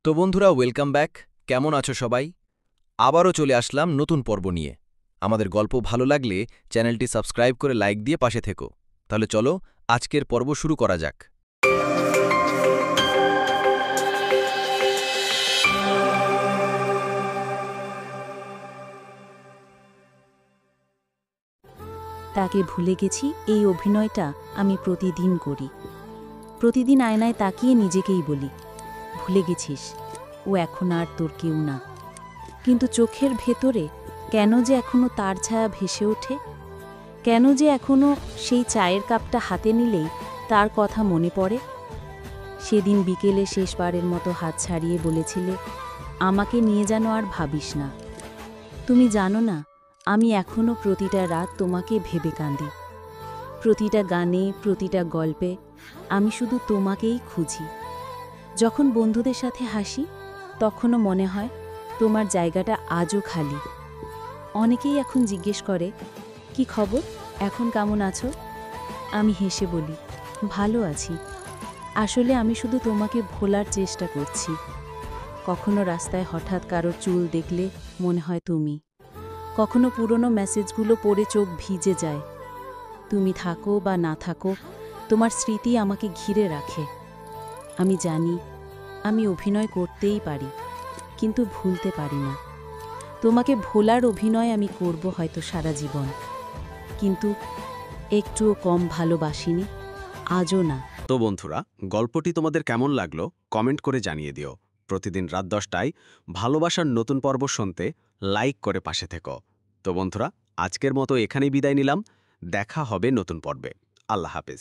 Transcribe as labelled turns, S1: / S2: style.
S1: তো বন্ধুরা, welcome back. কেমন আছো সবাই? আবারও চলে আসলাম নতুন পর্ব নিয়ে। আমাদের গল্প ভালো লাগলে চ্যানেলটি সাবস্ক্রাইব করে লাইক দিয়ে পাশে থেকো। তাহলে চলো আজকের পর্ব শুরু করা যাক।
S2: তাকে ভুলে গেছি এই অভিনয়টা আমি প্রতিদিন করি। প্রতিদিন আয়নায় তাকিয়ে নিজেকেই বলি, ভুলে গেছিস, ও এখন আর তোর কেউ না। কিন্তু চোখের ভেতরে কেন যে এখনো তার ছায়া ভেসে ওঠে, কেন যে এখনো সেই চায়ের কাপটা হাতে নিলেই তার কথা মনে পড়ে। সেদিন বিকেলে শেষবারের মতো হাত ছাড়িয়ে বলেছিলে, আমাকে নিয়ে যেন আর ভাবিস না। তুমি জানো না, আমি এখনো প্রতিটা রাত তোমাকে ভেবে কাঁদি। প্রতিটা গানে, প্রতিটা গল্পে আমি শুধু তোমাকেই খুঁজি। যখন বন্ধুদের সাথে হাসি, তখনও মনে হয় তোমার জায়গাটা আজও খালি। অনেকেই এখন জিজ্ঞেস করে, কি খবর, এখন কেমন আছো? আমি হেসে বলি, ভালো আছি। আসলে আমি শুধু তোমাকে ভোলার চেষ্টা করছি। কখনো রাস্তায় হঠাৎ কারোর চুল দেখলে মনে হয় তুমি। কখনো পুরনো মেসেজগুলো পড়ে চোখ ভিজে যায়। তুমি থাকো বা না থাকো, তোমার স্মৃতি আমাকে ঘিরে রাখে। আমি জানি আমি অভিনয় করতেই পারি, কিন্তু ভুলতে পারি না। তোমাকে ভোলার অভিনয় আমি করব হয়তো সারা জীবন, কিন্তু একটুও কম ভালোবাসিনি, আজও না।
S3: তো বন্ধুরা, গল্পটি তোমাদের কেমন লাগলো কমেন্ট করে জানিয়ে দিও। প্রতিদিন রাত 10টায় ভালোবাসার নতুন পর্ব শুনতে লাইক করে পাশে থেকো। তো বন্ধুরা, আজকের মতো এখানেই বিদায় নিলাম। দেখা হবে নতুন পর্বে। আল্লাহ হাফেজ।